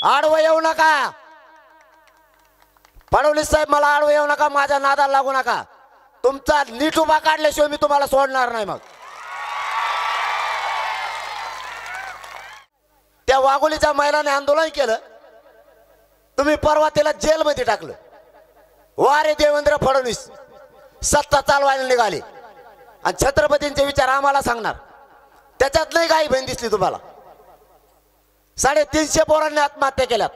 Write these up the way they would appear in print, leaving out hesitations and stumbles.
आडवं येऊ नका फडणवीस साहेब, मला आडवं येऊ नका, माझ्या नादाला लागू नका. तुमचा नीट उभा काढल्याशिवाय मी तुम्हाला सोडणार नाही. मग त्या वाघोलीच्या महिलाने आंदोलन केलं, तुम्ही परवा त्याला जेलमध्ये टाकलं. वारे देवेंद्र फडणवीस सत्ता चालवायला निघाले आणि छत्रपतींचे विचार आम्हाला सांगणार. त्याच्यात नाही काही बहीण दिसली तुम्हाला. 350 पोरांनी आत्महत्या केल्यात.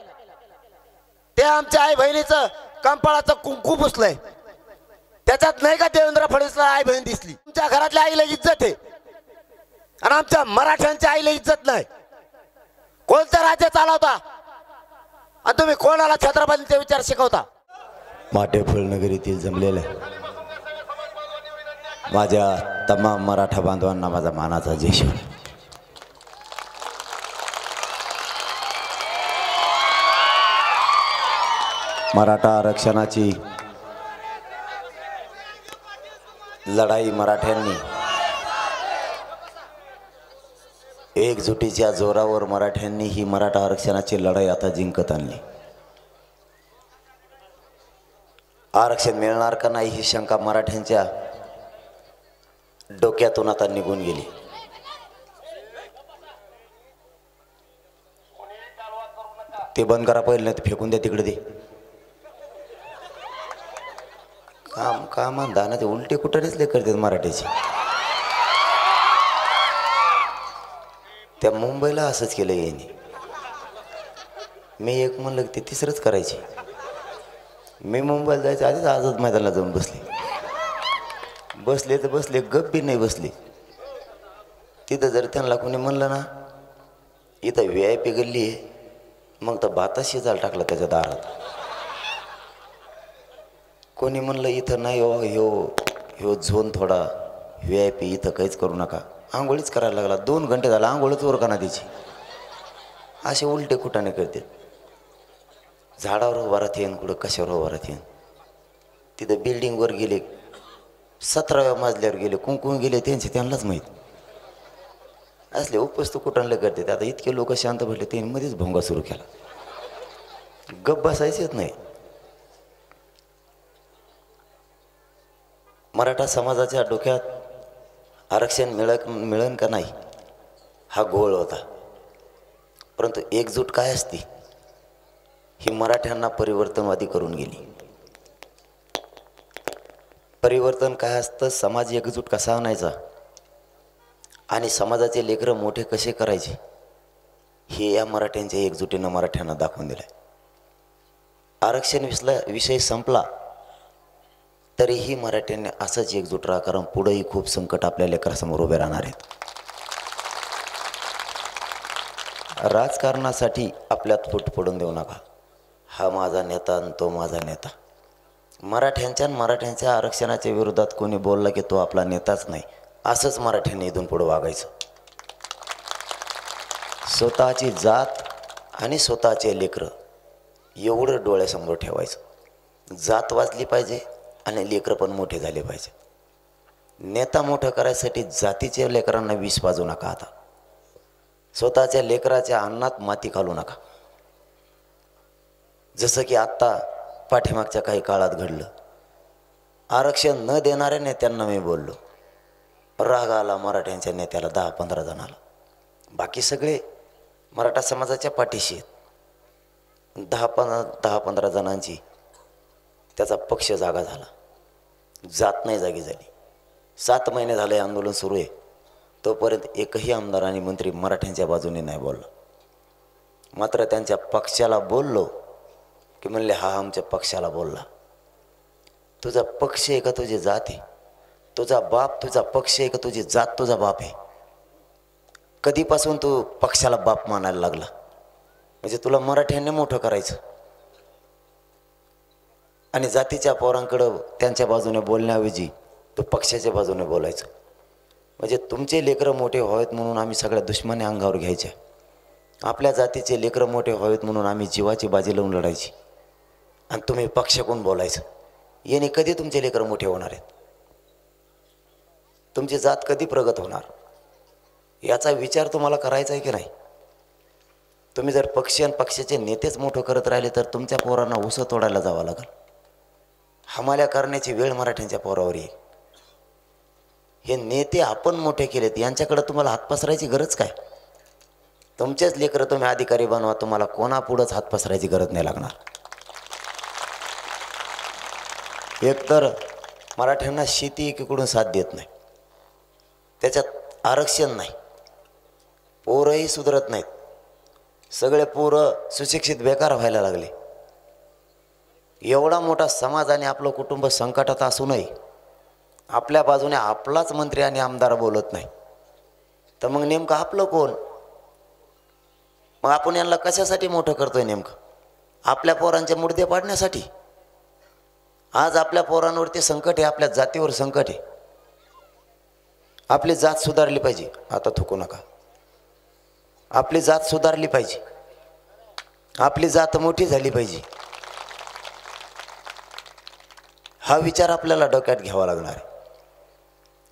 ते आमच्या आई बहिणीचं कंपाळाचं कुंकू पुसलंय. त्याच्यात नाही का देवेंद्र फडणवीसला आई बहीण दिसली. तुमच्या घरातल्या आईला इज्जत आहे आणि आमच्या मराठ्यांच्या आईला इज्जत नाही. कोणतं राज्य चालवता आणि तुम्ही कोणाला छत्रपतींचे विचार शिकवता. माटेफळ नगरीतील जमलेल्या माझ्या तमाम मराठा बांधवांना माझा मानाचा जय शिवराय. मराठा आरक्षणाची लढाई मराठ्यांनी एकजुटीच्या जोरावर मराठ्यांनी ही मराठा आरक्षणाची लढाई आता जिंकत आणली. आरक्षण मिळणार का नाही ही शंका मराठ्यांच्या डोक्यातून आता निघून गेली. ते बंद करा पहिले, नाही ते फेकून द्या तिकडे. ते काम दाना ते उलटे कुठानेच लय करतात मराठीचे. त्या मुंबईला असंच केलं याने. मी एक म्हणलं ते तिसरंच करायचे. मी मुंबईला जायचं आधीच आझाद मैदानाला जाऊन बसले तर बसले, गप बी नाही बसले. तिथं जर त्यांना कोणी म्हणलं ना इथं VIP गल्ली आहे, मग तर भाता शिजायला टाकला त्याच्या दारात. कोणी म्हणलं इथं नाही हो, ह्यो झोन थोडा VIP, इथं काहीच करू नका, आंघोळीच करायला लागला. 2 घंटे झाला आंघोळच उरकाना त्याची. असे उलटे कुठाने करते. झाडावर उभा राहते, कुठं कशावर उभा राहते. तिथं बिल्डिंगवर गेले, 17व्या मजल्यावर गेले, कुंकुम गेले, त्यांनाच माहीत. असले उपस्त कुठानले करते. आता इतके लोक शांत बसले, त्यांनी मध्येच भोंगा सुरू केला. गप बसायचेच नाही. मराठा समाजाच्या डोक्यात आरक्षण मिळेल का नाही हा गोळ होता. परंतु एकजूट काय असते ही मराठ्यांना परिवर्तनवादी करून गेली. परिवर्तन काय असतं, समाज एकजूट कसा आणायचा आणि समाजाचे लेकरं मोठे कसे करायचे हे या मराठ्यांच्या एकजुटीनं मराठ्यांना दाखवून दिलंय. आरक्षण विषय संपला तरीही मराठ्यांनी असंच एकजूट राहा, कारण पुढेही खूप संकट आपल्या लेकरासमोर उभे राहणार आहेत. राजकारणासाठी आपल्यात फूट पडून देऊ नका. हा माझा नेता आणि तो माझा नेता. मराठ्यांच्या आरक्षणाच्या विरोधात कोणी बोलला की तो आपला नेताच नाही, असंच मराठ्यांनी इथून पुढे वागायचं. स्वतःची जात आणि स्वतःचे लेकरं एवढं डोळ्यासमोर ठेवायचं. जात वाचली पाहिजे आणि लेकरं पण मोठे झाले पाहिजे. नेता मोठं करायसाठी जातीच्या लेकरांना विष पाजू नका. आता स्वतःच्या लेकराच्या अन्नात माती घालू नका. जसं की आत्ता पाठीमागच्या काही काळात घडलं. आरक्षण न देणाऱ्या नेत्यांना मी बोललो, राग आला मराठ्यांच्या नेत्याला 10-15 जणाला. बाकी सगळे मराठा समाजाच्या पाठीशी आहेत. 10-15 जणांची त्याचा पक्ष जागा झाला, जात नाही जागी झाली. 7 महिने झाले आंदोलन सुरू आहे, तोपर्यंत एकही आमदार आणि मंत्री मराठ्यांच्या बाजूने नाही बोलला. मात्र त्यांच्या पक्षाला बोललो की म्हणले हा आमच्या पक्षाला बोलला. तुझा पक्ष आहे का तुझी जात आहे? तुझा बाप तुझा पक्ष आहे का तुझी जात तुझा बाप आहे? कधीपासून तू पक्षाला बाप मानायला लागला? म्हणजे तुला मराठ्यांनी मोठं करायचं आणि जातीच्या पोरांकडं त्यांच्या बाजूने बोलण्याऐवजी तू पक्षाच्या बाजूने बोलायचं. म्हणजे तुमचे लेकरं मोठे व्हावेत म्हणून आम्ही सगळ्या दुश्मनी अंगावर घ्यायच्या. आपल्या जातीचे लेकरं मोठे व्हावेत म्हणून आम्ही जीवाची बाजी लावून लढायची. आणि तुम्ही पक्ष कोण बोलायचं? याने कधी तुमचे लेकरं मोठे होणार आहेत? तुमची जात कधी प्रगत होणार? याचा विचार तुम्हाला करायचा आहे की नाही? तुम्ही जर पक्ष आणि पक्षाचे नेतेच मोठं करत राहिले तर तुमच्या पोरांना उसं तोडायला जावं लागेल. हमाल्या करण्याची वेळ मराठ्यांच्या पोरावर येईल. हे नेते आपण मोठे केलेत, यांच्याकडे तुम्हाला हात पसरायची गरज काय? तुमचेच लेकरं तुम्ही अधिकारी बनवा, तुम्हाला कोणापुढंच हात पसरायची गरज नाही लागणार. एकतर मराठ्यांना शेती एकीकडून साथ देत नाही, त्याच्यात आरक्षण नाही, पोरंही सुधरत नाहीत, सगळे पोरं सुशिक्षित बेकार व्हायला लागले. एवढा मोठा समाज आणि आपलं कुटुंब संकटात असूनही आपल्या बाजूने आपलाच मंत्री आणि आमदार बोलत नाही, तर मग नेमकं आपलं कोण? मग आपण यांना कशासाठी मोठं करतोय? नेमकं आपल्या पोरांचे मुडदे पाडण्यासाठी. आज आपल्या पोरांवरती संकट आहे, आपल्या जातीवर संकट आहे. आपली जात सुधारली पाहिजे. आता थुकू नका. आपली जात सुधारली पाहिजे, आपली जात मोठी झाली पाहिजे, हा विचार आपल्याला डोक्यात घ्यावा लागणार आहे.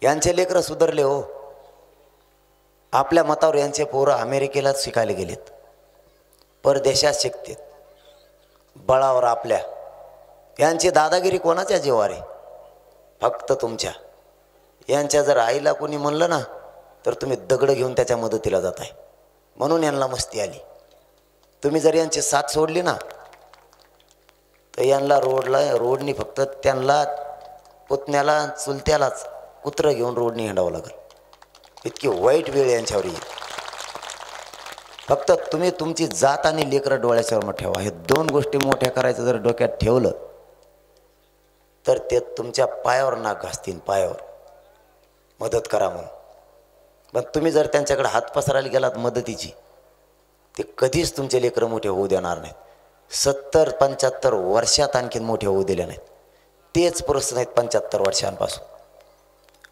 यांचे लेकरं सुधारले हो. आपल्या मतावर यांचे पोरं अमेरिकेलाच शिकायला गेलेत, परदेशात शिकतात बळावर आपल्या. यांची दादागिरी कोणाच्या जीवावर आहे? फक्त तुमच्या. यांच्या जर आईला कोणी म्हणलं ना तर तुम्ही दगड घेऊन त्याच्या मदतीला जाताय, म्हणून यांना मस्ती आली. तुम्ही जर यांची साथ सोडली ना तर यांना रोडनी फक्त त्यांना पुतण्याला चुलत्यालाच कुत्रं घेऊन रोडनी हिंडावं लागेल. इतकी वाईट वेळ यांच्यावर येईल. फक्त तुम्ही तुमची जात आणि लेकरं डोळ्यासमोर ठेवा. हे दोन गोष्टी मोठ्या करायचं जर डोक्यात ठेवलं तर ते तुमच्या पायावर नाक घासतील, पायावर. मदत करा म्हणून. पण तुम्ही जर त्यांच्याकडे हात पसरायला गेलात मदतीची, ते कधीच तुमचे लेकरं मोठे होऊ देणार नाहीत. 70-75 वर्षात आणखीन मोठे होऊ दिले नाहीत. तेच पुरुष नाहीत 75 वर्षांपासून.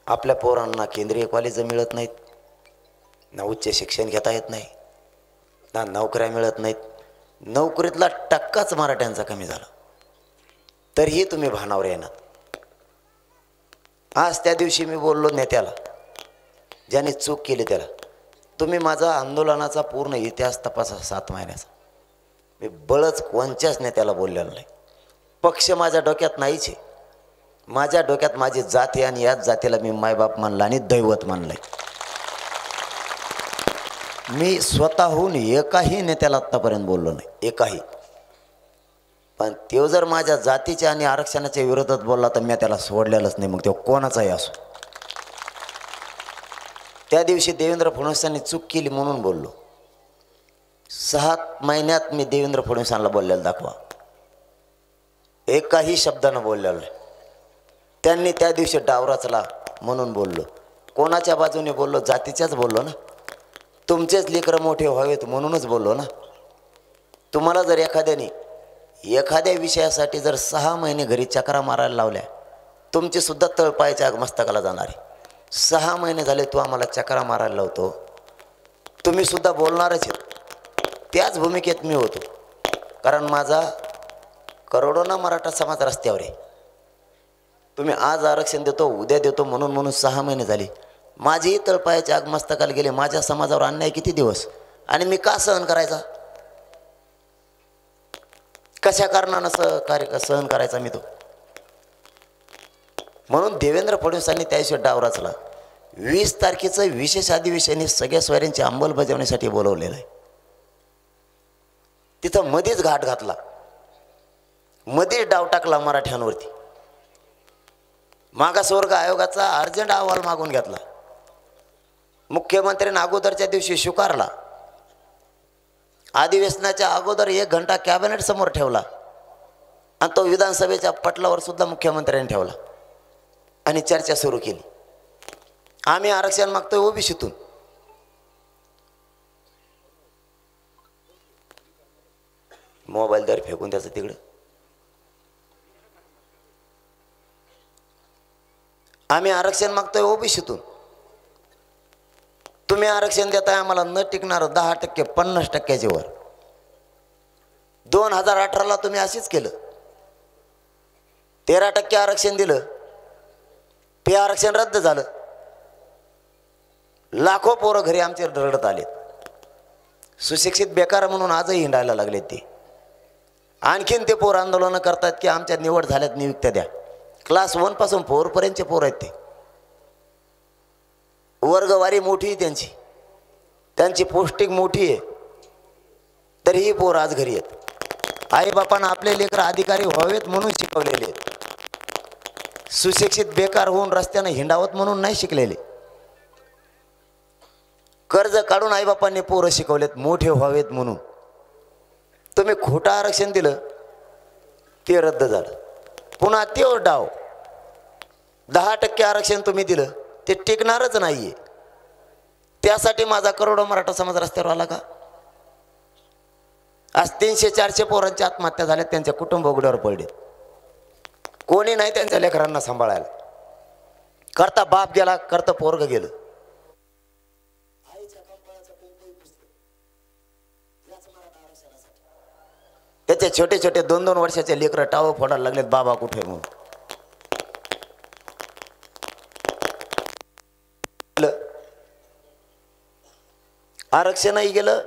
आपल्या पोरांना केंद्रीय कॉलेज मिळत नाहीत, ना उच्च शिक्षण घेता येत नाही, ना नोकऱ्या मिळत नाहीत. नोकरीतला टक्काच मराठ्यांचा कमी झाला, तरीही तुम्ही भानावर येणार. आज त्या दिवशी मी बोललो नेत्याला, ज्याने चूक केली त्याला, तुम्ही माझा आंदोलनाचा पूर्ण इतिहास तपासा 7 महिन्याचा. मी बळच कोणत्याच नेत्याला बोललेलं नाही. पक्ष माझ्या डोक्यात नाहीच आहे. माझ्या डोक्यात माझी जात आहे आणि याच जातीला मी मायबाप मानला आणि दैवत मानलंय. मी स्वतःहून एकाही नेत्याला आत्तापर्यंत बोललो नाही, एकाही. पण तो जर माझ्या जातीच्या आणि आरक्षणाच्या विरोधात बोलला तर मी त्याला सोडलेलंच नाही, मग तो कोणाचाही असो. त्या दिवशी देवेंद्र फडणवीसांनी चूक केली म्हणून बोललो. 6 महिन्यात मी देवेंद्र फडणवीसांना बोललेलं दाखवा, एकाही शब्दानं बोललेलं नाही. त्यांनी त्या दिवशी डाव रचला म्हणून बोललो. कोणाच्या बाजूने बोललो? जातीच्याच बोललो ना. तुमचेच लेकरं मोठे व्हावेत म्हणूनच बोललो ना. तुम्हाला जर एखाद्या विषयासाठी जर 6 महिने घरी चक्रा मारायला लावल्या, तुमची सुद्धा तळपायाच्या मस्तकाला जाणार आहे. 6 महिने झाले तू आम्हाला चक्रा मारायला लावतो, तुम्ही सुद्धा बोलणारच आहेत. त्याच भूमिकेत मी होतो, कारण माझा करोडोना मराठा समाज रस्त्यावर आहे. तुम्ही आज आरक्षण देतो, उद्या देतो म्हणून 6 महिने झाले. माझेही तळपायाच्या आग मस्तकाला गेले. माझ्या समाजावर अन्याय किती दिवस, आणि मी का सहन करायचा? कशा कारणानं सहन करायचा मी तो? म्हणून देवेंद्र फडणवीसांनी त्याशिवाय डाव रचला. 20 तारखेचं विशेष अधिवेशन हे सगळ्या सोयऱ्यांची अंमलबजावणीसाठी बोलवलेलं आहे. तिथं मध्येच घाट घातला, मध्येच डाव टाकला मराठ्यांवरती. मागासवर्ग आयोगाचा अर्जंट अहवाल मागून घेतला. मुख्यमंत्र्यांनी अगोदरच्या दिवशी स्वीकारला. अधिवेशनाच्या अगोदर 1 घंटा कॅबिनेट समोर ठेवला आणि तो विधानसभेच्या पटलावर सुद्धा मुख्यमंत्र्यांनी ठेवला आणि चर्चा सुरू केली. आम्ही आरक्षण मागतोय ओबीसीतून. मोबाईल दर फेकून त्याचं तिकडं. आम्ही आरक्षण मागतोय ओबीसीतून. तुम्ही आरक्षण देताय आम्हाला न टिकणार 10%, 50%च्या वर. 2018ला तुम्ही असेच केलं. 13% आरक्षण दिलं, ते आरक्षण रद्द झालं. लाखो पोरं घरी आमचे रडत आलेत. सुशिक्षित बेकार म्हणून आजही हिंडायला लागले ते. आणखीन ते पोर आंदोलनं करतात की आमच्या निवड झाल्यात नियुक्त्या द्या. क्लास 1 पासून 4 पर्यंतचे पोर आहेत ते. वर्गवारी मोठी आहे त्यांची पोस्टिंग मोठी आहे, तरीही पोर आज घरी आहेत. आईबापांना आपले लेकर अधिकारी व्हावेत म्हणून शिकवलेले आहेत. सुशिक्षित बेकार होऊन रस्त्याने हिंडावत म्हणून नाही शिकलेले. कर्ज काढून आईबापांनी पोरं शिकवलेत मोठे व्हावेत म्हणून. तुम्ही खोटं आरक्षण दिलं ते रद्द झालं. पुन्हा ते डाव 10% आरक्षण तुम्ही दिलं ते टिकणारच नाहीये. त्यासाठी माझा करोडो मराठा समाज रस्त्यावर आला का? आज 300-400 पोरांची आत्महत्या झाल्या, त्यांचे कुटुंब उघड्यावर पडले. कोणी नाही त्यांच्या लेकरांना सांभाळायला. करता बाप गेला, करता पोरग गेलं. त्याचे छोटे छोटे 2-2 वर्षाचे लेकर टाव फोडायला लागलेत, बाबा कुठे म्हणून. आरक्षणही गेलं,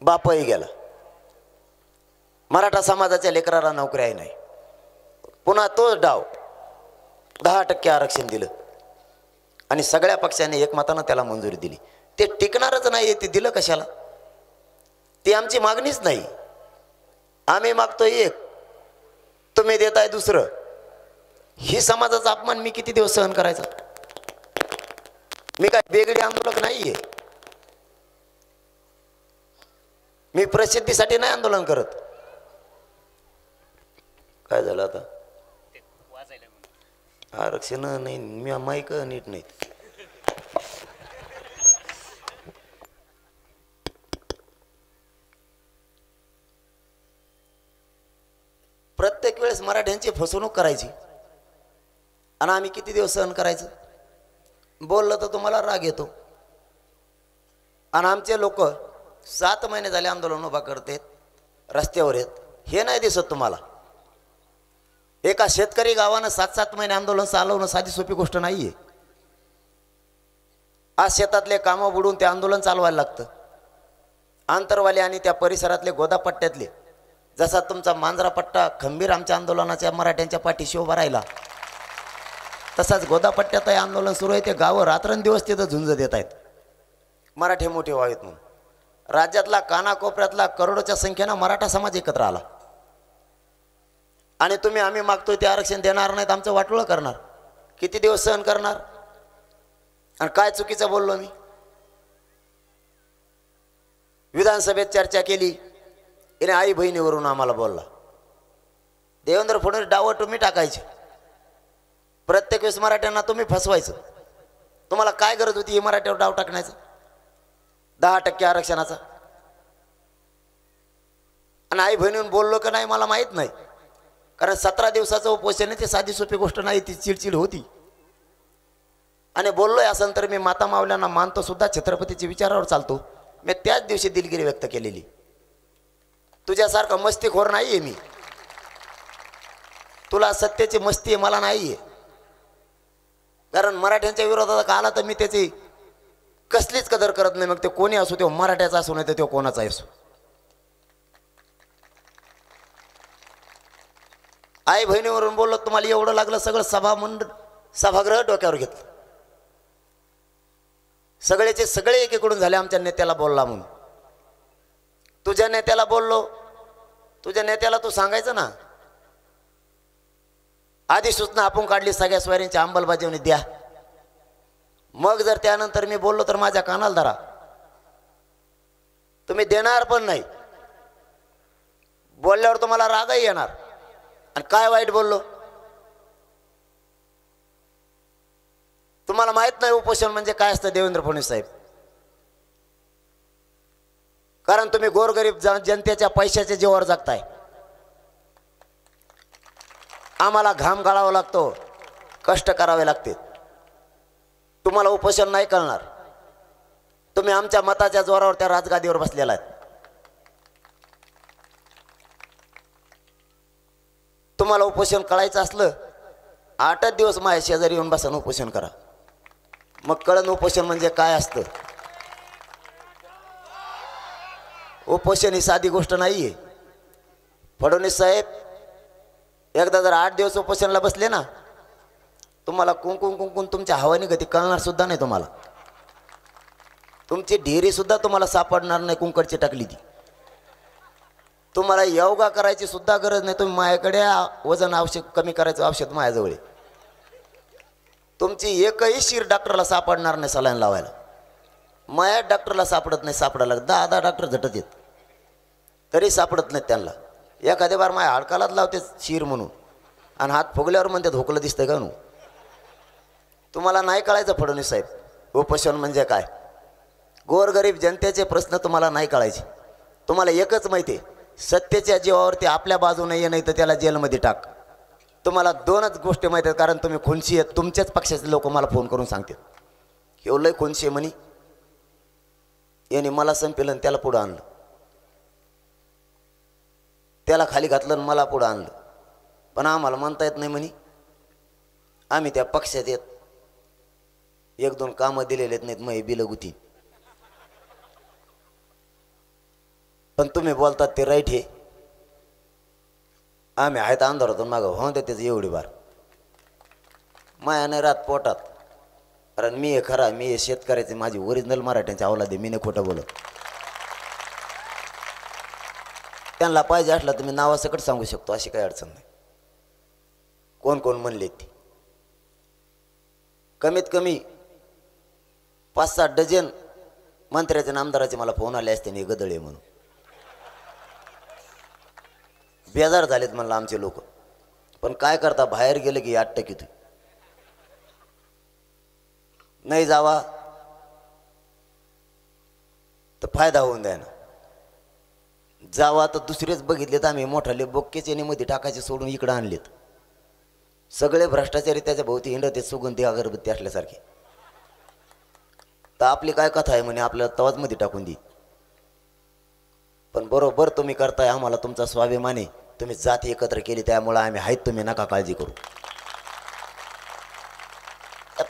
बापही गेला. मराठा समाजाच्या लेकराला नोकऱ्याही नाही. पुन्हा तोच डाव 10% आरक्षण दिलं आणि सगळ्या पक्षांनी एकमतानं त्याला मंजुरी दिली. ते टिकणारच नाही. ते दिलं कशाला? ती आमची मागणीच नाही. आम्ही मागतोय एक, तुम्ही देताय दुसरं. ही समाजाचा अपमान मी किती दिवस सहन करायचा? मी काय वेगळी आंदोलक नाहीये. मी प्रसिद्धीसाठी नाही आंदोलन करत. काय झालं आता? आरक्षण नाही, मी माईक नीट नाही. प्रत्येक वेळेस मराठ्यांची फसवणूक करायची आणि आम्ही किती दिवस सहन करायचं? बोललं तर तुम्हाला राग येतो. आणि आमचे लोक 7 महिने झाले आंदोलन उभा करतात, रस्त्यावर आहेत. हे नाही दिसत तुम्हाला? एका शेतकरी गावानं 7-7 महिने आंदोलन चालवणं साधी सोपी गोष्ट नाहीये. आज शेतातले कामं बुडून ते आंदोलन चालवायला लागतं. आंतरवाले आणि त्या परिसरातले गोदापट्ट्यातले, जसा तुमचा मांजरा पट्टा खंबीर आमच्या आंदोलनाच्या मराठ्यांच्या पाठीशी उभा राहिला, तसाच गोदापट्ट्यात आंदोलन सुरू आहे. ते गावं रात्रंदिवस तिथं झुंज देत आहेत मराठे मोठे व्हावेत म्हणून. राज्यातला कानाकोपऱ्यातला करोडोच्या संख्येनं मराठा समाज एकत्र आला आणि तुम्ही आम्ही मागतोय ते आरक्षण देणार नाहीत, आमचं वाटोळं करणार. किती दिवस सहन करणार? आणि काय चुकीचं बोललो मी? विधानसभेत चर्चा केली, याने आई बहिणीवरून आम्हाला बोलला. देवेंद्र फडणवीस डावं तुम्ही टाकायचे, प्रत्येक वेळेस मराठ्यांना तुम्ही फसवायचं. तुम्हाला काय गरज होती ही मराठ्यावर डाव टाकण्याचं? 10% आरक्षणाचा. आणि आई बहिणीहून बोललो का नाही मला माहीत नाही, कारण 17 दिवसाचं उपोषण आहे, ते साधी सोपी गोष्ट नाही. ती चिडचिड होती. आणि बोललोय असं तर मी माता मावल्यांना मानतो सुद्धा, छत्रपतीच्या विचारावर चालतो. मी त्याच दिवशी दिलगिरी व्यक्त केलेली. तुझ्यासारखा मस्तीखोर नाहीये मी. तुला सत्याची मस्ती आहे, मला नाहीये. कारण मराठ्यांच्या विरोधात का आला तर मी त्याची कसलीच कदर करत नाही. मग ते कोणी असो, तो मराठ्याचा असो नाही तर तो कोणाचा असो. आई बहिणीवरून बोललो, तुम्हाला एवढं लागलं, सगळं सभागृह डोक्यावर घेतलं. सगळेचे सगळे एकीकडून झाले आमच्या नेत्याला बोलला म्हणून. तुझ्या नेत्याला बोललो, तुझ्या नेत्याला तू सांगायचं ना, आधी सूचना आपण काढली सगळ्या स्वारींची अंमलबजावणी द्या. मग जर त्यानंतर मी बोललो तर माझ्या कानाला धरा. तुम्ही देणार पण नाही. बोलल्यावर तुम्हाला रागही येणार. आणि काय वाईट बोललो? तुम्हाला माहित नाही उपोषण म्हणजे काय असतं देवेंद्र फडणवीस साहेब. कारण तुम्ही गोरगरीब जनतेच्या पैशाच्या जीवावर जगताय. आम्हाला घाम गाळावा लागतो, कष्ट करावे लागते. तुम्हाला उपोषण नाही कळणार. तुम्ही आमच्या मताच्या जोरावर त्या राजगादीवर बसलेला आहेत. तुम्हाला उपोषण कळायचं असलं 8 दिवस माझ्या शेजारी येऊन बसा, उपोषण करा. मग कळण उपोषण म्हणजे काय असतं. उपोषण ही साधी गोष्ट नाहीये. फडणवीस साहेब एकदा जर 8 दिवस उपोषणाला बसले ना, तुम्हाला कुंकुम कुंकुम तुमच्या हवानी गती कळणार सुद्धा नाही. तुम्हाला तुमची ढेरी सुद्धा तुम्हाला सापडणार नाही. कुंकडची टाकली ती. तुम्हाला योगा करायची सुद्धा गरज नाही. तुम्ही माझ्याकडे वजन औषध कमी करायचं औषध माझ्याजवळ आहे. तुमची एकही शीर डॉक्टरला सापडणार नाही सलाईन लावायला. माझ्या डॉक्टरला सापडत नाही. सापडायला 10 डॉक्टर झटत येत तरी सापडत नाहीत त्यांना. एखाद्या बार माझ्या हाडकालाच लावते शीर म्हणून आणि हात फुगल्यावर म्हणते धोकलं दिसतंय का नू. तुम्हाला नाही कळायचं फडणवीस साहेब उपोषण म्हणजे काय. गोरगरीब जनतेचे प्रश्न तुम्हाला नाही कळायचे. तुम्हाला एकच माहिती आहे, सत्तेच्या जीवावरती आपल्या बाजूने ये, नाही तर त्याला जेलमध्ये टाक. तुम्हाला 2च गोष्टी माहिती आहेत, कारण तुम्ही खुनशी आहेत. तुमच्याच पक्षाचे लोक मला फोन करून सांगतात हे लय खुनशी म्हणी. याने मला संपेलन त्याला पुढं आणलं, त्याला खाली घातलं आणि मला पुढं आणलं. पण आम्हाला म्हणता येत नाही म्हणी. आम्ही त्या पक्षात येत 1-2 कामं दिलेले नाहीत मग बिलगुती. पण तुम्ही बोलतात ते राईट हे. आम्ही आहेत अंधारातून मागं हो त्याचं एवढी बार माया नाही रात पोटात. कारण मी हे खरा, मी हे शेतकऱ्याचे, माझी ओरिजिनल मराठ्यांची अवलाद आहे. मी नाही खोटं बोलत. त्यांना पाहिजे असला तर मी नावासकट सांगू शकतो, अशी काही अडचण नाही. कोण कोण म्हणले ती कमीत कमी 5-6 डझन मंत्र्याचे आणि आमदाराचे मला फोन आले असते. गदळे म्हणून बेजार झालेत म्हणलं आमचे लोक. पण काय करता, बाहेर गेलं की 8% नाही जावा तर फायदा होऊन द्या ना. जावा तर दुसरेच बघितलेत आम्ही मोठाले बोक्केचे मध्ये टाकायचे सोडून इकडं आणलेत. सगळे भ्रष्टाचारी त्याच्या भोवती हिंडत सुगंधी अगरबत्ती असल्यासारखे. तर आपली काय कथा आहे म्हणे आपल्याला तवाच मध्ये टाकून दे. पण बरोबर तुम्ही करताय. आम्हाला तुमचा स्वाभिमान आहे. तुम्ही जाती एकत्र केली त्यामुळे आम्ही आहेत. तुम्ही नका काळजी करू.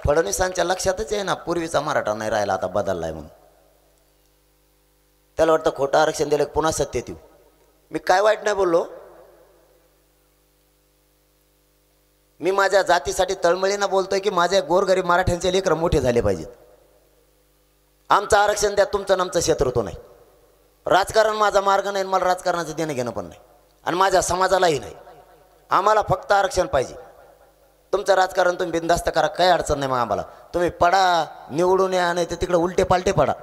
फडणवीसांच्या लक्षातच आहे ना पूर्वीचा मराठा नाही राहिला, आता बदललाय म्हणून. त्याला वाटतं खोटं आरक्षण दिलं पुन्हा सत्तेत येऊ. मी काय वाईट नाही बोललो. मी माझ्या जातीसाठी तळमळीनं बोलतोय की माझ्या गोरगरीब मराठ्यांचे लेकरं मोठे झाले पाहिजेत. आमचं आरक्षण द्या, तुमचं आमचं शत्रुत्व नाही. राजकारण माझा मार्ग नाही, मला राजकारणाचं देणं घेणं पण नाही आणि माझ्या समाजालाही नाही. आम्हाला फक्त आरक्षण पाहिजे. तुमचं राजकारण तुम्ही बिनधास्त करा, काही अडचण नाही. मग आम्हाला तुम्ही पडा, निवडून या, नाही तर तिकडे उलटे पालटे पडा,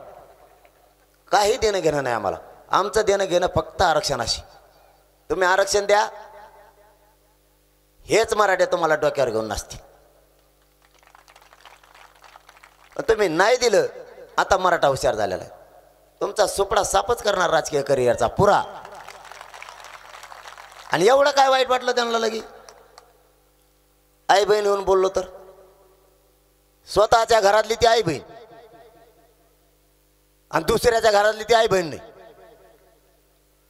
काही देणं घेणं नाही आम्हाला. आमचं देणं घेणं फक्त आरक्षणाशी. तुम्ही आरक्षण द्या, हेच मराठे तुम्हाला डोक्यावर घेऊन नसतील. तुम्ही नाही दिलं, आता मराठा हुशार झालेला आहे. तुमचा सुपडा सापच करणार राजकीय करिअरचा पुरा. आणि एवढं काय वाईट वाटलं त्यांना लगी. आई बहीण येऊन बोललो तर स्वतःच्या घरातली ती आई बहीण आणि दुसऱ्याच्या घरातली ती आई बहीण नाही.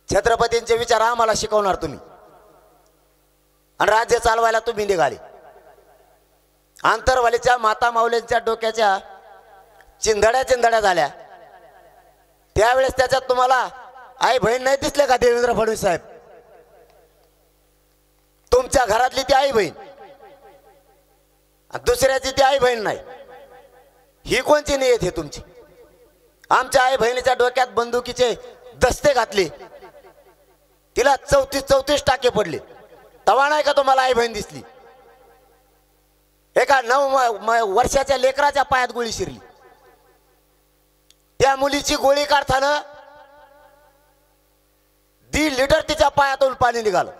छत्रपतींचे विचार आम्हाला शिकवणार तुम्ही आणि राज्य चालवायला तुम्ही निघाले. आंतरवालीच्या माता माऊलींच्या डोक्याच्या चिंधड्या झाल्या. त्यावेळेस त्याच्यात तुम्हाला आई बहीण नाही दिसले का देवेंद्र फडणवीस साहेब. तुमच्या घरातली ती आई बहीण दुसऱ्याची ती आई बहीण नाही. ही कोणची नियत आहे तुमची. आमच्या आई बहिणीच्या डोक्यात बंदुकीचे दस्ते घातले, तिला 34 टाके पडले. तवा नाही का तुम्हाला आई बहीण दिसली. एका 9 वर्षाच्या लेकराच्या पायात गोळी शिरली. त्या मुलीची गोळी काढताना 1.5 लिटर तिच्या पायातून पाणी निघालं.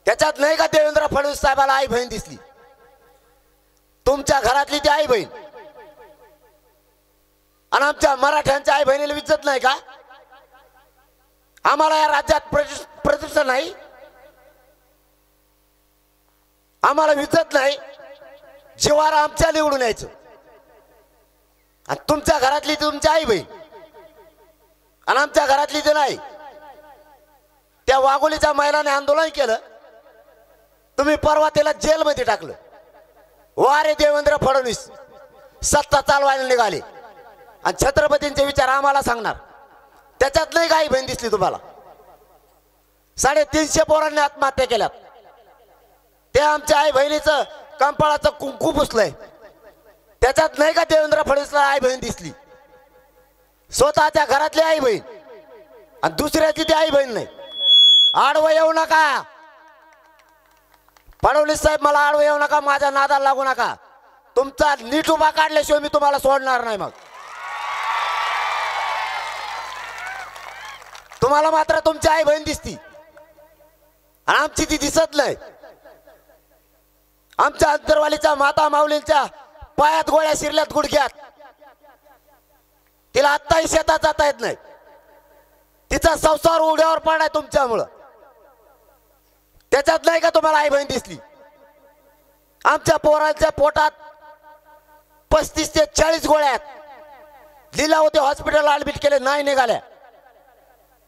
त्याच्यात नाही का देवेंद्र फडणवीस साहेबाला आई बहीण दिसली. तुमच्या घरातली ती आई बहीण आणि आमच्या मराठ्यांच्या आई बहिणीला इज्जत नाही का. आम्हाला या राज्यात प्रतिष्ठा नाही, आम्हाला इज्जत नाही. जीवावर आमच्या निवडून यायचं आणि तुमच्या घरातली तुमची आई बहीण आणि आमच्या घरातली ती नाही. त्या वाघोलीच्या महिलाने आंदोलन केलं, तुम्ही परवा त्याला जेलमध्ये टाकलं. वारे देवेंद्र फडणवीस सत्ता चालवायला निघाले आणि छत्रपतींचे विचार आम्हाला सांगणार. त्याच्यात नाही काही बहीण दिसली तुम्हाला. 350 पोरांनी आत्महत्या केल्यात. ते आमच्या आई बहिणीचं कंपाळाचं कुंकू पुसलंय. त्याच्यात नाही का देवेंद्र फडणवीसला आई बहीण दिसली. स्वतःच्या घरातली आई बहीण आणि दुसऱ्याची ती आई बहीण नाही. आडवं येऊ नका फडणवीस साहेब, मला आडवं येऊ नका, माझ्या नादाला लागू नका. तुमचा नीट उभा काढल्याशिवाय मी तुम्हाला सोडणार नाही. मग तुम्हाला मात्र तुमची आई बहीण दिसती आणि आमची ती दिसत नाही. आमच्या अंतरवालीच्या माता माऊलींच्या पायात गोळ्या शिरल्यात गुडघ्यात. तिला आत्ताही शेतात जाता येत नाही. तिचा संसार उघड्यावर पडलाय तुमच्यामुळं. त्याच्यात नाही का तुम्हाला आई बहीण दिसली. आमच्या पोरांच्या पोटात 35 ते 40 गोळ्या आहेत. लिला होते, हॉस्पिटल ऍडमिट केले, नाही निघाल्या.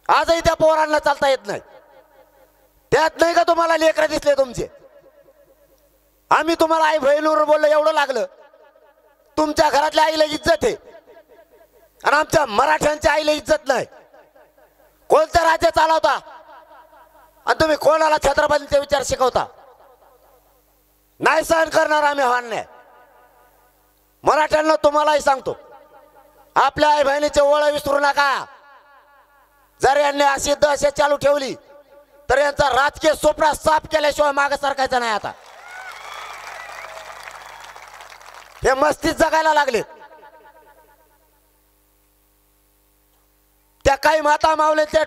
आजही त्या पोरांना चालता येत नाही. त्यात नाही का तुम्हाला लेकरं दिसले तुमचे. आम्ही तुम्हाला आई बहिणीवर बोललो एवढं लागलं. तुमच्या घरातल्या आईला इज्जत आहे आणि आमच्या मराठ्यांच्या आईला इज्जत नाही. कोणतं राज्य चालवता आणि तुम्ही कोणाला छत्रपतींचे विचार शिकवता. नाही सहन करणार आम्ही अन्याय. मराठ्यांना तुम्हालाही सांगतो, आपल्या आई बहिणीचे ओळ विसरू नका. जर यांनी अशी दहशत चालू ठेवली तर यांचा राजकीय सोपडा साफ केल्याशिवाय मागे सरकायचा नाही. आता हे मस्तीत जगायला लागले. त्या काही माता माऊलींचे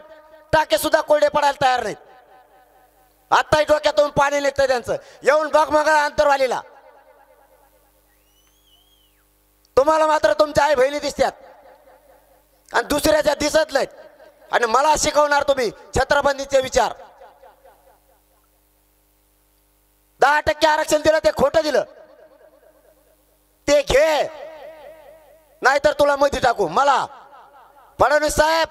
टाके सुद्धा कोरडे पडायला तयार नाहीत. आताही डोक्यातून पाणी निघतं त्यांचं. येऊन बघ मग अंतरवालीला. तुम्हाला मात्र तुमच्या आई बहिणी दिसतात आणि दुसऱ्याच्या दिसत नाहीत. आणि मला शिकवणार तुम्ही छत्रपतींचे विचार. 10% आरक्षण दिलं ते खोटं दिलं. ते घे, नाहीतर तुला मध्ये टाकू. मला फडणवीस साहेब,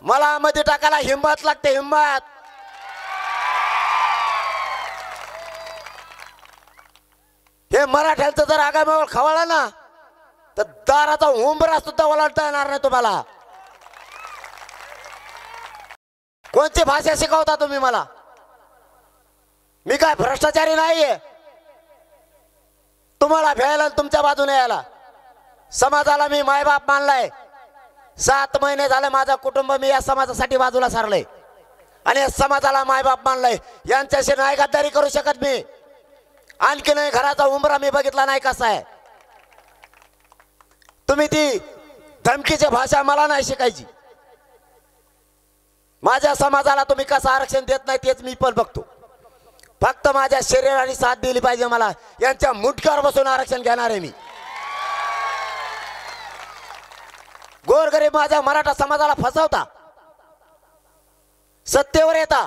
मला मध्ये टाकायला हिंमत लागते, हिंमत. हे मराठ्यांचं जर आगामावर खवळला ना तर दाराचा उंबरा सुद्धा ओलांडता येणार नाही तुम्हाला. कोणती भाषा शिकवता तुम्ही मला. मी काय भ्रष्टाचारी नाहीये. तुम्हाला भ्यायला तुमच्या बाजूने यायला. समाजाला मी मायबाप मानलाय. 7 महिने झाले माझं कुटुंब मी या समाजासाठी बाजूला सारलंय आणि या समाजाला मायबाप मानलाय. यांच्याशी नाही गद्दारी करू शकत मी. आणखी नाही घराचा उंबरा मी बघितला नाही कसा आहे. तुम्ही ती धमकीची भाषा मला नाही शिकायची. माझ्या समाजाला तुम्ही कसं आरक्षण देत नाही तेच मी पण बघतो. फक्त माझ्या शरीराने साथ दिली पाहिजे. मला यांच्या मुटक्यावर बसून आरक्षण घेणार आहे मी. गोरगरीब माझ्या मराठा समाजाला फसवता, सत्तेवर येता,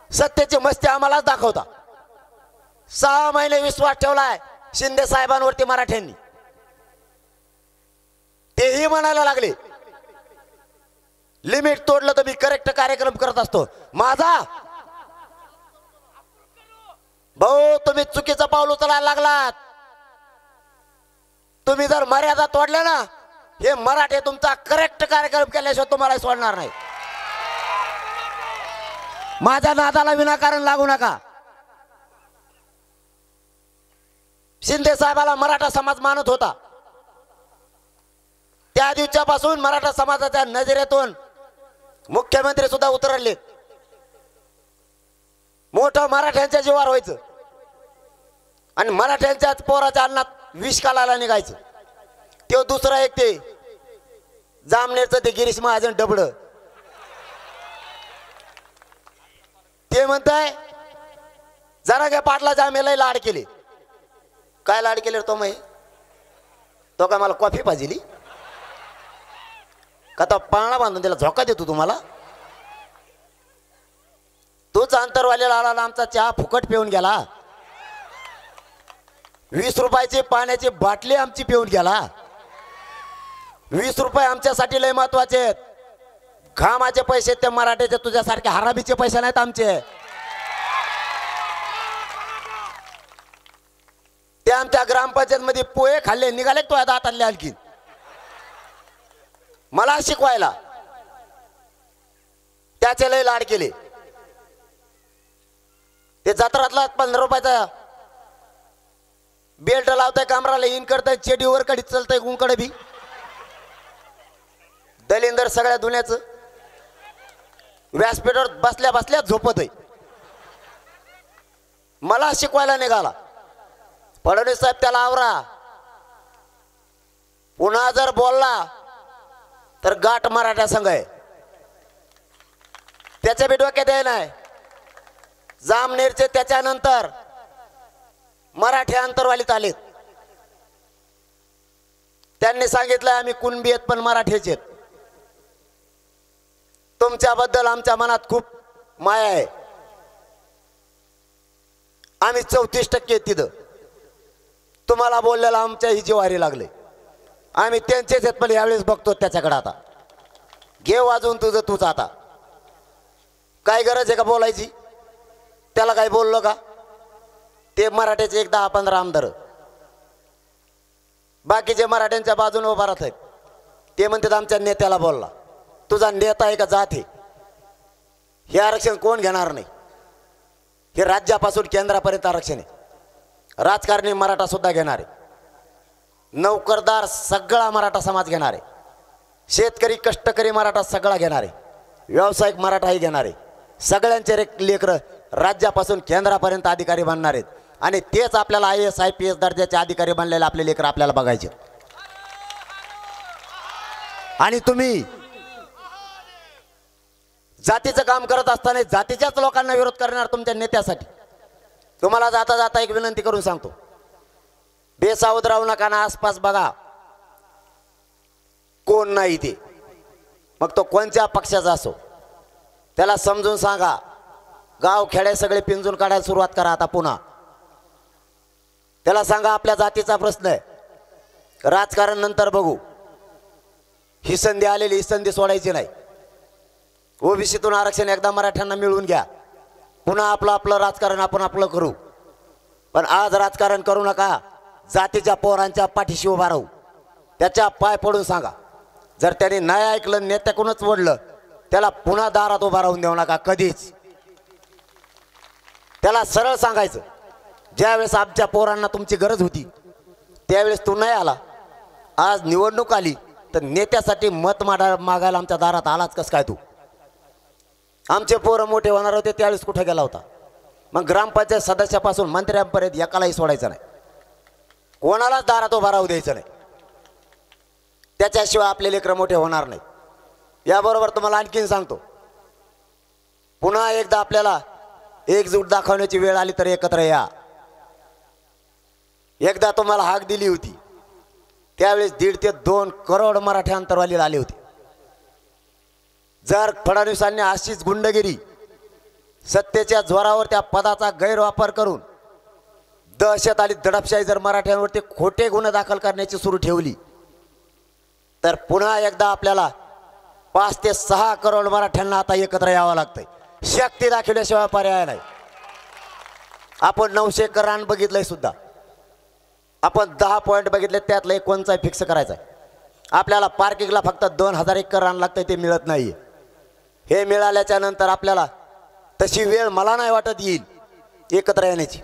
सत्तेची मस्ती आम्हालाच दाखवता. 6 महिने विश्वास ठेवलाय शिंदे साहेबांवरती मराठ्यांनी. तेही म्हणायला लागले लिमिट तोडलं तर मी करेक्ट कार्यक्रम करत असतो. माझा भाऊ, तुम्ही चुकीचं पाऊल उचलायला लागलात. तुम्ही जर मर्यादा तोडल्या ना, हे मराठे तुमचा करेक्ट कार्यक्रम केल्याशिवाय तुम्हाला सोडणार नाही. माझ्या नादाला विनाकारण लागू नका. शिंदे साहेबाला मराठा समाज मानत होता. त्या दिवसापासून मराठा समाजाच्या नजरेतून मुख्यमंत्री सुद्धा उतरले. मोठं मराठ्यांच्या जीवावर व्हायचं आणि मराठ्यांच्याच पोराच्या अन्नात विष घालायला निघायचं. ते दुसरा एक ते जामनेरचं ते गिरीश महाजन डबड. ते म्हणताय जरांगे पाटलाच्या आम्ही लाड केले. काय लाड केले तो मग? तो काय मला कॉफी पाहिली का? तो पाळणा बांधून त्याला झोका देतो तुम्हाला. तोच अंतरवालेला आला, आमचा चहा फुकट पिऊन गेला. 20 रुपयाची पाण्याची बाटली आमची पिऊन गेला. 20 रुपये आमच्यासाठी लय महत्वाचे आहेत. घामाचे पैसे ते मराठ्याचे तुझ्यासारखे हरामीचे पैसे नाहीत आमचे. ते आमच्या ग्रामपंचायत मध्ये पोहे खाल्ले निघाले तो दातातले आणखी मला शिकवायला. त्याचे लय लाड केले. ते जत्रातला 15 रुपयाचा बेल्ट लावताय कामराला इन करताय चेडीवर कडीत चलताय गुंकडे बी दलिंदर सगळ्या दुनियाचं व्यासपीठावर बसल्या बसल्या झोपत आहे. मला शिकवायला निघाला. फडणवीस साहेब त्याला आवरा, पुन्हा जर बोलला तर गाठ मराठा संघ आहे. त्याच्या बी डोक्यात आहे नाही. जामनेरचे त्याच्यानंतर मराठी अंतरवालीत आलेत. त्यांनी सांगितलं आम्ही कुणबी आहेत पण मराठीचे आहेत. तुमच्याबद्दल आमच्या मनात खूप माया आहे. आम्ही 34% तिथं तुम्हाला बोललेला आमच्या ही जिवारी लागले. आम्ही त्यांचेच आहेत पण यावेळेस बघतो त्याच्याकडे. आता घे वाजून तुझं तूच. आता काय गरज आहे का बोलायची? त्याला काय बोललो का? ते मराठ्याचे एक 10-15 आमदार बाकीचे मराठ्यांच्या बाजूने उभा राहत आहेत. ते म्हणतात आमच्या नेत्याला बोलला. तुझा नेता आहे का जात आहे? हे आरक्षण कोण घेणार नाही. हे राज्यापासून केंद्रापर्यंत आरक्षण आहे. राजकारणी मराठा सुद्धा घेणार आहे. नोकरदार सगळा मराठा समाज घेणार आहे. शेतकरी कष्टकरी मराठा सगळा घेणार आहे. व्यावसायिक मराठाही घेणार आहे. सगळ्यांचे लेकरं राज्यापासून केंद्रापर्यंत अधिकारी बनणार आहेत. आणि तेच आपल्याला IAS IPS दर्जाचे अधिकारी बनलेले आपले लेकर आपल्याला बघायचे. आणि तुम्ही जातीचं काम करत असताना जातीच्याच लोकांना विरोध करणार तुमच्या नेत्यासाठी. तुम्हाला जाता जाता एक विनंती करून सांगतो, बेसावध राहू नका ना. आसपास बघा कोण नाही ते, मग तो कोणत्या पक्षाचा असो. त्याला समजून सांगा. गाव खेडे सगळे पिंजून काढायला सुरुवात करा आता पुन्हा. त्याला सांगा आपल्या जातीचा प्रश्न आहे, राजकारण नंतर बघू. ही संधी आलेली, ही संधी सोडायची नाही. ओबीसीतून आरक्षण एकदा मराठ्यांना मिळवून घ्या. पुन्हा आपलं आपलं राजकारण आपण आपलं करू. पण आज राजकारण करू नका. जातीच्या पोरांच्या पाठीशी उभा राहू. त्याच्या पाय पडून सांगा. जर त्याने नाही ऐकलं, नेत्याकडूनच ओढलं, त्याला पुन्हा दारात उभा राहून देऊ नका कधीच. त्याला सरळ सांगायचं, ज्यावेळेस आमच्या पोरांना तुमची गरज होती त्यावेळेस तू नाही आला. आज निवडणूक आली तर नेत्यासाठी मत मागायला आमच्या दारात आलाच कस काय तू? आमचे पोरं मोठे होणार होते त्यावेळेस कुठे गेला होता? मग ग्रामपंचायत सदस्यापासून मंत्र्यांपर्यंत एकालाही सोडायचं नाही. कोणालाच दारात उभा राहू द्यायचं नाही. त्याच्याशिवाय आपले लेकरं मोठे होणार नाही. याबरोबर तुम्हाला आणखीन सांगतो, पुन्हा एकदा आपल्याला एकजूट दाखवण्याची वेळ आली तर एकत्र या. एकदा तुम्हाला हाक दिली होती त्यावेळेस 1.5 ते 2 करोड मराठी अंतरवालीला आले होते. जर फडणवीसांनी अशीच गुंडगिरी सत्तेच्या जोरावर त्या पदाचा गैरवापर करून दहशत आणि दडपशाही जर मराठ्यांवरती खोटे गुन्हे दाखल करण्याची सुरू ठेवली तर पुन्हा एकदा आपल्याला 5 ते 6 करोड मराठ्यांना आता एकत्र यावं लागतंय. शक्ती दाखवल्याशिवाय पर्याय नाही. आपण 900 एकर रान बघितलंय सुद्धा. आपण 10 पॉईंट बघितले, त्यातलं एक कोणचा फिक्स करायचा आहे. आपल्याला पार्किंगला फक्त 2000 एकर रान लागतंय, ते मिळत नाही. हे मिळाल्याच्या नंतर आपल्याला तशी वेळ मला नाही वाटत येईल एकत्र येण्याची.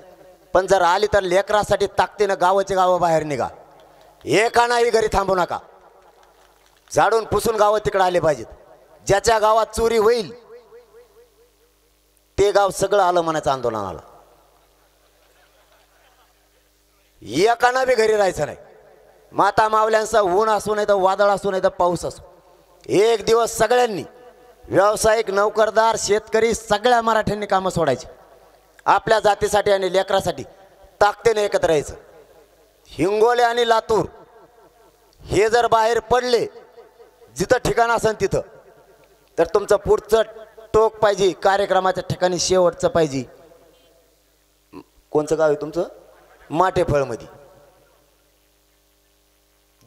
पण जर आली तर लेकरासाठी ताकदीनं गावाचे गावं बाहेर निघा. एकानाही घरी थांबू नका. झाडून पुसून गावं तिकडे आले पाहिजेत. ज्याच्या गावात चोरी होईल ते गाव सगळं आलं म्हणायचं आंदोलनाला. एकाना बी घरी राहायचं नाही. माता मावल्यांचा ऊन असू नाही तर वादळ असू नाही तर पाऊस असू, एक दिवस सगळ्यांनी व्यावसायिक नोकरदार शेतकरी सगळ्या मराठ्यांनी कामं सोडायची. आपल्या जातीसाठी आणि लेकरासाठी ताकदीने एकत्र यायचं. हिंगोली आणि लातूर हे जर बाहेर पडले जिथं ठिकाण असेल तिथं, तर तुमचं पुढचं टोक पाहिजे कार्यक्रमाच्या ठिकाणी शेवटचं पाहिजे. कोणचं गाव आहे तुमचं? माटेफळमध्ये.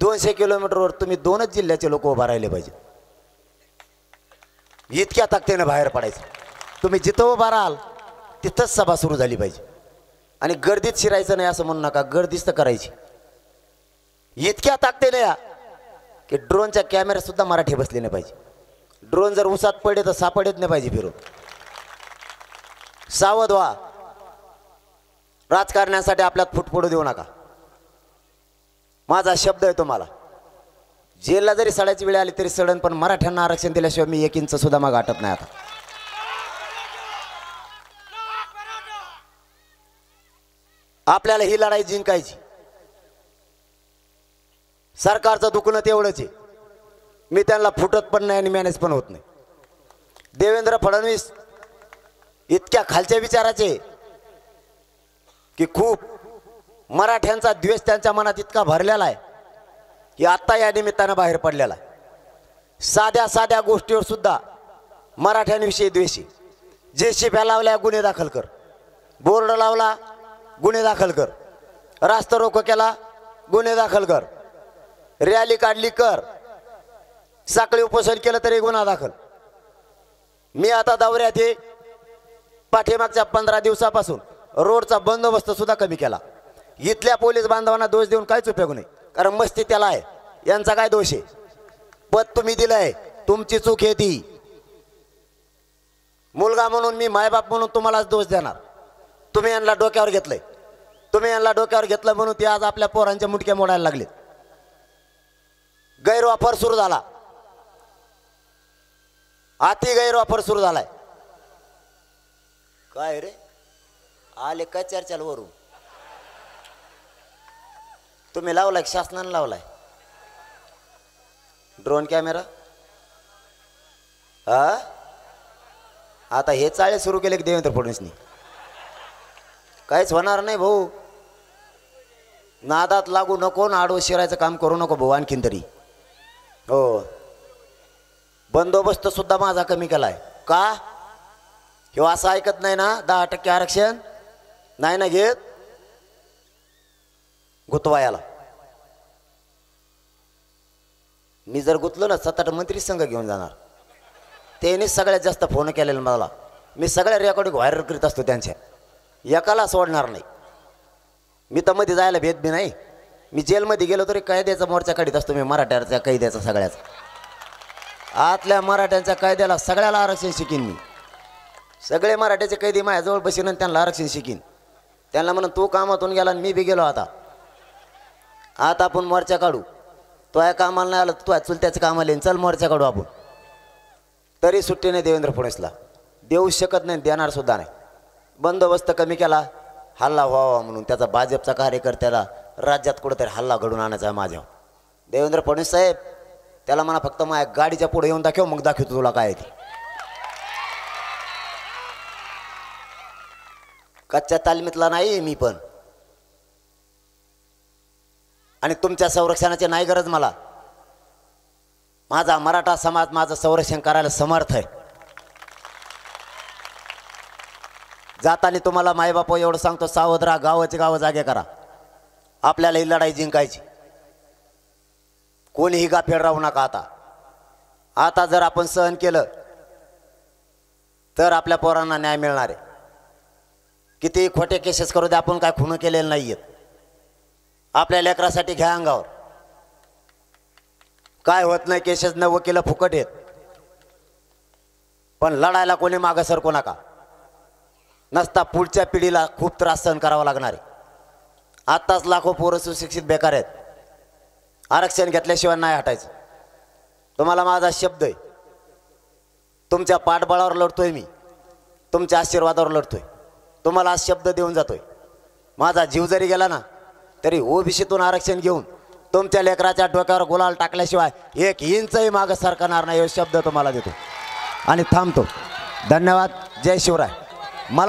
200 किलोमीटरवर तुम्ही 2च जिल्ह्याचे लोक उभा राहिले पाहिजे. इतक्या ताकदीने बाहेर पडायचं. तुम्ही जिथं उभा राहाल तिथंच सभा सुरू झाली पाहिजे. आणि गर्दीत शिरायचं नाही असं म्हणू नका, गर्दीच तर करायची. इतक्या ताकदीने या की ड्रोनच्या कॅमेऱ्यात सुद्धा मराठी बसले नाही पाहिजे. ड्रोन जर उसात पडले तर सापडत नाही पाहिजे फिरून. सावध व्हा. राजकारण्यासाठी आपल्यात फूट पडू देऊ नका. माझा शब्द आहे तुम्हाला. जेलला जरी सडायची वेळ आली तरी सडन, पण मराठ्यांना आरक्षण दिल्याशिवाय मी 1 इंच सुद्धा मागे हटत नाही. आता आपल्याला ही लढाई जिंकायची. सरकारचं दुखणं तेवढंच आहे. मी त्यांना फुटत पण नाही आणि मॅनेज पण होत नाही. देवेंद्र फडणवीस इतक्या खालच्या विचाराचे की खूप मराठ्यांचा द्वेष त्यांच्या मनात इतका भरलेला आहे की आत्ता या निमित्तानं बाहेर पडलेला आहे. साध्या साध्या गोष्टीवर सुद्धा मराठ्यांविषयी द्वेषी. जेसीबी लावल्या गुन्हे दाखल कर, बोर्ड लावला गुन्हे दाखल कर, रास्ता रोको केला गुन्हे दाखल कर, रॅली काढली कर, साखळी उपोषण केलं तरी गुन्हा दाखल. मी आता दौऱ्यात आहे. पाठीमागच्या 15 दिवसापासून रोडचा बंदोबस्त सुद्धा कमी केला. इथल्या पोलीस बांधवांना दोष देऊन काहीच उपयोग नाही, कारण मस्ती त्याला आहे. यांचा काय दोष आहे? पद तुम्ही दिलंय, तुमची चूक आहे ती. मुलगा म्हणून मी, मायबाप म्हणून तुम्हालाच दोष देणार. तुम्ही यांना डोक्यावर घेतलंय. तुम्ही यांना डोक्यावर घेतलं म्हणून ते आज आपल्या पोरांच्या मुटक्या मोडायला लागले. गैरवापर सुरू झाला. अति गैरवापर सुरू झालाय. काय रे आले काय चर्चाला वरून? तुम्ही लावलाय, शासनाने लावलाय ड्रोन कॅमेरा? आता हे चाळे सुरू केले की देवेंद्र फडणवीसनी? काहीच होणार नाही भाऊ. नादात लागू नको, आडवं शिरायचं काम करू नको भाऊ आणखीन तरी. हो, बंदोबस्त सुद्धा माझा कमी केलाय. का? हे असं ऐकत नाही ना, 10% आरक्षण नाही ना घेत, गुतवायाला. मी जर गुतलो ना 7-8 मंत्री संघ घेऊन जाणार. त्याने सगळ्यात जास्त फोन केलेला मला. मी सगळ्या रेकॉर्डिंग व्हायरल करीत असतो त्यांच्या. एकाला सोडणार नाही मी. तर मध्ये जायला भेट बी नाही. मी जेलमध्ये गेलो तरी कायद्याचा मोर्चा काढीत असतो मी. मराठ्याच्या कैद्याचा सगळ्याचा. आतल्या मराठ्यांच्या कायद्याला सगळ्याला आरक्षण शिकीन मी. सगळे मराठ्याचे कैदी माझ्याजवळ बसीन आणि त्यांना आरक्षण शिकीन. त्यांना म्हणून तू कामातून गेला आणि मी बी गेलो. आता आपण मोर्चा काढू. तो या कामाला नाही आला, तू चुलत्याचं कामाला येईन, चल मोर्चा काढू आपण. तरी सुट्टी नाही देवेंद्र फडणवीसला. देऊ शकत नाही, देणार सुद्धा नाही. बंदोबस्त कमी केला, हल्ला व्हावा म्हणून. त्याचा भाजपचा कार्यकर्त्याला राज्यात कुठेतरी हल्ला घडून आणायचा आहे माझ्या. देवेंद्र फडणवीस साहेब, त्याला म्हणा फक्त माझ्या गाडीच्या पुढे येऊन दाखव, मग दाखवतो तुला काय ते. कच्च्या तालमीतला नाही मी पण. आणि तुमच्या संरक्षणाची नाही गरज मला. माझा मराठा समाज माझं संरक्षण करायला समर्थ आहे. जाताना तुम्हाला मायबाप एवढं सांगतो, सावध राहा, गावाचे गाव जागे करा. आपल्याला ही लढाई जिंकायची. कोणीही गाफील राहू नका. आता जर आपण सहन केलं तर आपल्या पोरांना न्याय मिळणार आहे. किती खोटे केसेस करू दे, आपण काय खुणं केलेलं नाहीयेत. आपल्या लेकरासाठी घ्या अंगावर. काय होत नाही, केसेस न वकील फुकट आहेत. पण लढायला कोणी मागं सरकू नका. नसता पुढच्या पिढीला खूप त्रास सहन करावा लागणार आहे. आत्ताच लाखो पोरं सुशिक्षित बेकार आहेत. आरक्षण घेतल्याशिवाय नाही हटायचं. तुम्हाला माझा शब्द आहे. तुमच्या पाठबळावर लढतोय मी, तुमच्या आशीर्वादावर लढतोय. तुम्हाला आज शब्द देऊन जातोय. माझा जीव जरी गेला ना तरी ओबीसीतून आरक्षण घेऊन तुमच्या लेकराच्या डोक्यावर गुलाल टाकल्याशिवाय 1 इंचही मागं सरकणार नाही, हे शब्द तुम्हाला देतो आणि थांबतो. धन्यवाद. जय शिवराय. मला